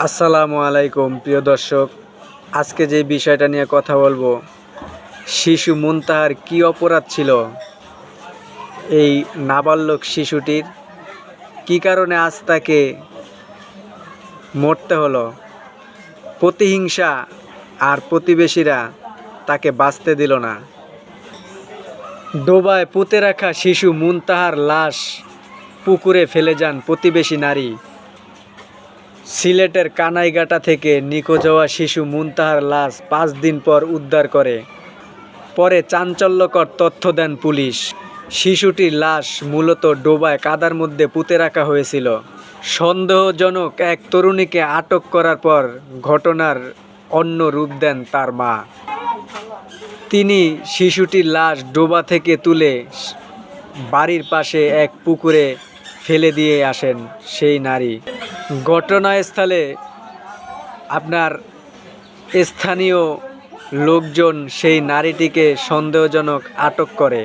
আসসালামু আলাইকুম প্রিয় দর্শক, আজকে যে বিষয়টা নিয়ে কথা বলবো, শিশু মুনতাহার কি অপরাধ ছিল এই নাবালক শিশুটির, কি কারণে আজ তাকে মরতে হলো। প্রতিহিংসা আর প্রতিবেশীরা তাকে বাঁচতে দিল না। ডোবায় পুঁতে রাখা শিশু মুনতাহার লাশ পুকুরে ফেলে যান প্রতিবেশী নারী। সিলেটের কানাইঘাটা থেকে নিখোঁজ হওয়া শিশু মুনতাহার লাশ 5 দিন পর উদ্ধার করে। পরে চাঞ্চল্যকর তথ্য দেন পুলিশ। শিশুটির লাশ মূলত ডোবায় কাদার মধ্যে পুঁতে রাখা হয়েছিল। সন্দেহজনক এক তরুণীকে আটক করার পর ঘটনার অন্য রূপ দেন তার মা। তিনি শিশুটির লাশ ডোবা থেকে তুলে বাড়ির পাশে এক পুকুরে ফেলে দিয়ে আসেন সেই নারী। ঘটনাস্থলে আপনার স্থানীয় লোকজন সেই নারীটিকে সন্দেহজনক আটক করে।